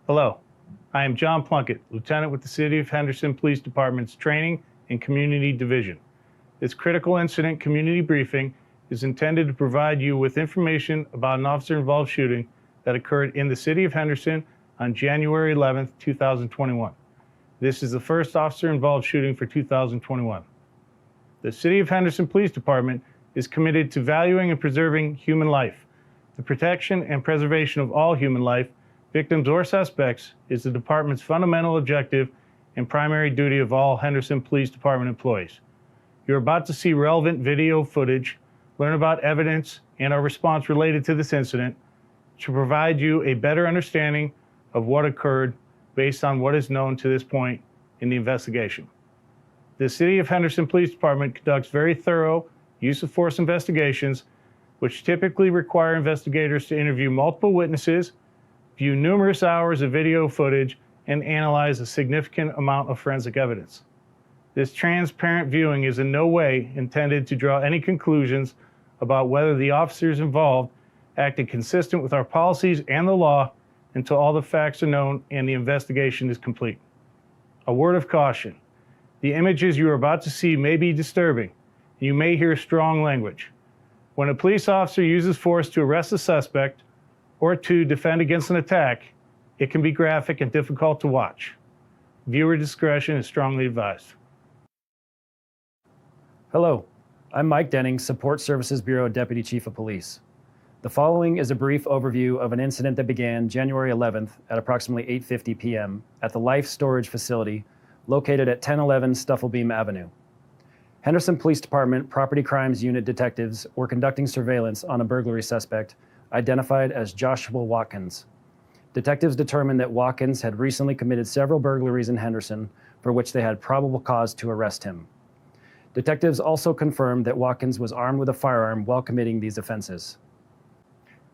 Hello, I am John Plunkett, Lieutenant with the City of Henderson Police Department's Training and Community Division. This critical incident community briefing is intended to provide you with information about an officer-involved shooting that occurred in the City of Henderson on January 11th, 2021. This is the first officer-involved shooting for 2021. The City of Henderson Police Department is committed to valuing and preserving human life. The protection and preservation of all human life, victims or suspects, is the department's fundamental objective and primary duty of all Henderson Police Department employees. You're about to see relevant video footage, learn about evidence and our response related to this incident to provide you a better understanding of what occurred based on what is known to this point in the investigation. The City of Henderson Police Department conducts very thorough use of force investigations, which typically require investigators to interview multiple witnesses, view numerous hours of video footage, and analyze a significant amount of forensic evidence. This transparent viewing is in no way intended to draw any conclusions about whether the officers involved acted consistent with our policies and the law until all the facts are known and the investigation is complete. A word of caution: the images you are about to see may be disturbing, and you may hear strong language. When a police officer uses force to arrest a suspect or to defend against an attack, it can be graphic and difficult to watch. Viewer discretion is strongly advised. Hello, I'm Mike Denning, Support Services Bureau Deputy Chief of Police. The following is a brief overview of an incident that began January 11th at approximately 8:50 p.m. at the Life Storage Facility located at 1011 Stufflebeam Avenue. Henderson Police Department Property Crimes Unit detectives were conducting surveillance on a burglary suspect identified as Joshua Watkins. Detectives determined that Watkins had recently committed several burglaries in Henderson for which they had probable cause to arrest him. Detectives also confirmed that Watkins was armed with a firearm while committing these offenses.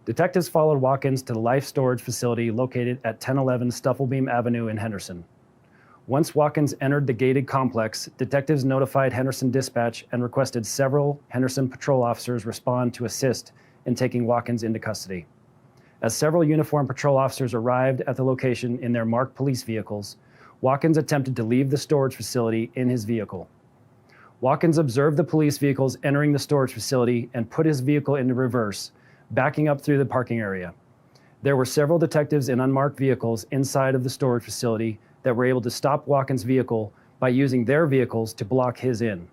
Detectives followed Watkins to the Life Storage Facility located at 1011 Stufflebeam Avenue in Henderson. Once Watkins entered the gated complex, detectives notified Henderson Dispatch and requested several Henderson patrol officers respond to assist in taking Watkins into custody. As several uniformed patrol officers arrived at the location in their marked police vehicles, Watkins attempted to leave the storage facility in his vehicle. Watkins observed the police vehicles entering the storage facility and put his vehicle into reverse, backing up through the parking area. There were several detectives in unmarked vehicles inside of the storage facility that were able to stop Watkins' vehicle by using their vehicles to block his in.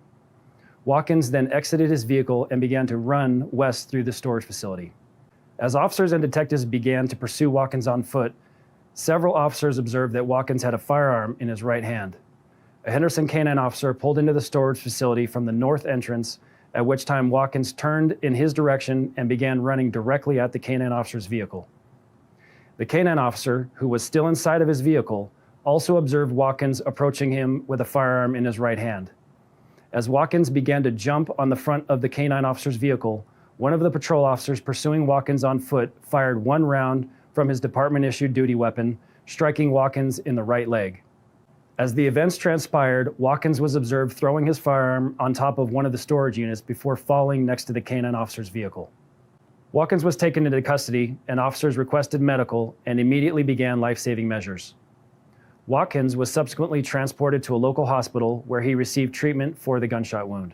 Watkins then exited his vehicle and began to run west through the storage facility. As officers and detectives began to pursue Watkins on foot, several officers observed that Watkins had a firearm in his right hand. A Henderson K-9 officer pulled into the storage facility from the north entrance, at which time Watkins turned in his direction and began running directly at the K-9 officer's vehicle. The K-9 officer, who was still inside of his vehicle, also observed Watkins approaching him with a firearm in his right hand. As Watkins began to jump on the front of the K-9 officer's vehicle, one of the patrol officers pursuing Watkins on foot fired one round from his department-issued duty weapon, striking Watkins in the right leg. As the events transpired, Watkins was observed throwing his firearm on top of one of the storage units before falling next to the K-9 officer's vehicle. Watkins was taken into custody, and officers requested medical and immediately began life-saving measures. Watkins was subsequently transported to a local hospital where he received treatment for the gunshot wound.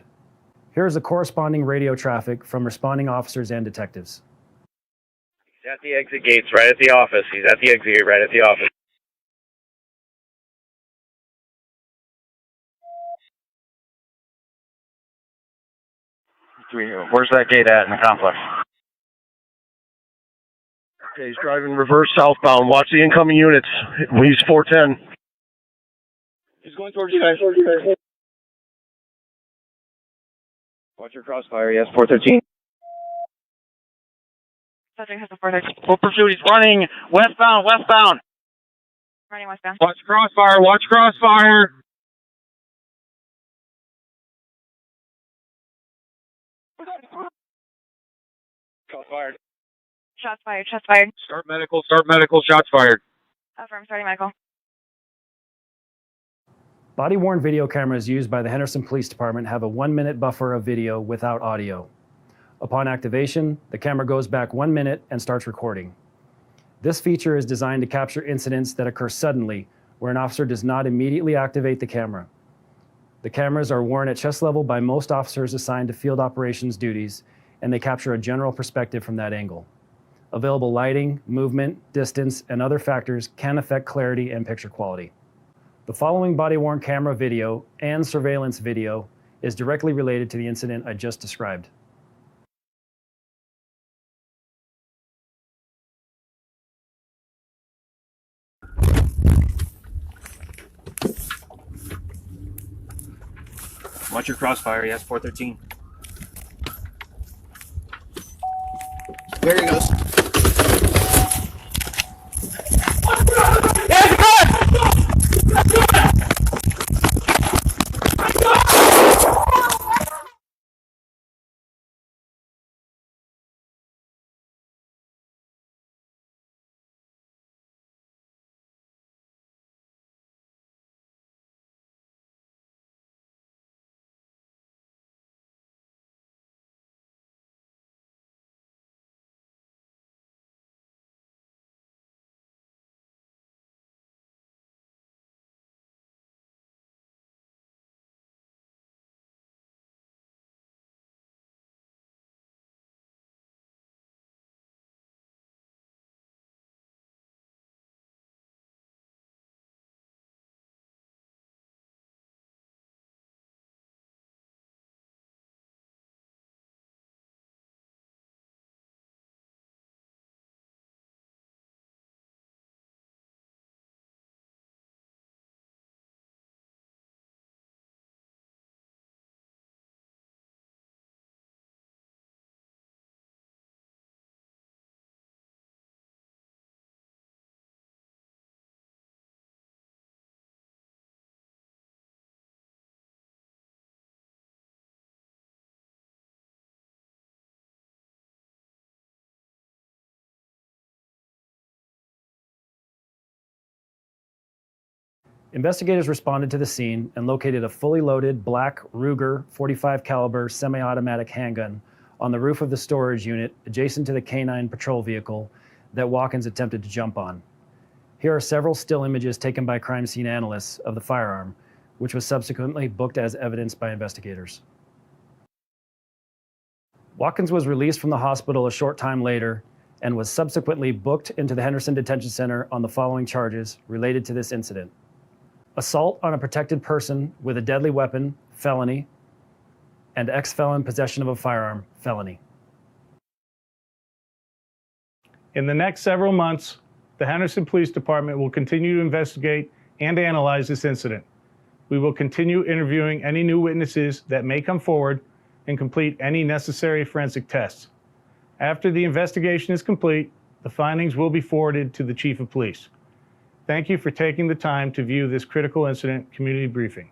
Here is the corresponding radio traffic from responding officers and detectives. He's at the exit gates right at the office. He's at the exit gate right at the office. Where's that gate at in the complex? Okay, he's driving reverse southbound. Watch the incoming units. He's 410. He's going towards you guys. Watch your crossfire. Yes, 413. Subject has a 413. Full pursuit. He's running westbound. Running westbound. Watch crossfire. Shots fired. Shots fired. Start medical. Shots fired. Affirm, starting medical. Body-worn video cameras used by the Henderson Police Department have a 1-minute buffer of video without audio. Upon activation, the camera goes back 1 minute and starts recording. This feature is designed to capture incidents that occur suddenly, where an officer does not immediately activate the camera. The cameras are worn at chest level by most officers assigned to field operations duties, and they capture a general perspective from that angle. Available lighting, movement, distance, and other factors can affect clarity and picture quality. The following body-worn camera video and surveillance video is directly related to the incident I just described. Watch your crossfire, yes, 413. There he goes. Investigators responded to the scene and located a fully loaded black Ruger .45 caliber semi-automatic handgun on the roof of the storage unit adjacent to the K9 patrol vehicle that Watkins attempted to jump on. Here are several still images taken by crime scene analysts of the firearm, which was subsequently booked as evidence by investigators. Watkins was released from the hospital a short time later and was subsequently booked into the Henderson Detention Center on the following charges related to this incident: assault on a protected person with a deadly weapon, felony, and ex-felon possession of a firearm, felony. In the next several months, the Henderson Police Department will continue to investigate and analyze this incident. We will continue interviewing any new witnesses that may come forward and complete any necessary forensic tests. After the investigation is complete, the findings will be forwarded to the Chief of Police. Thank you for taking the time to view this critical incident community briefing.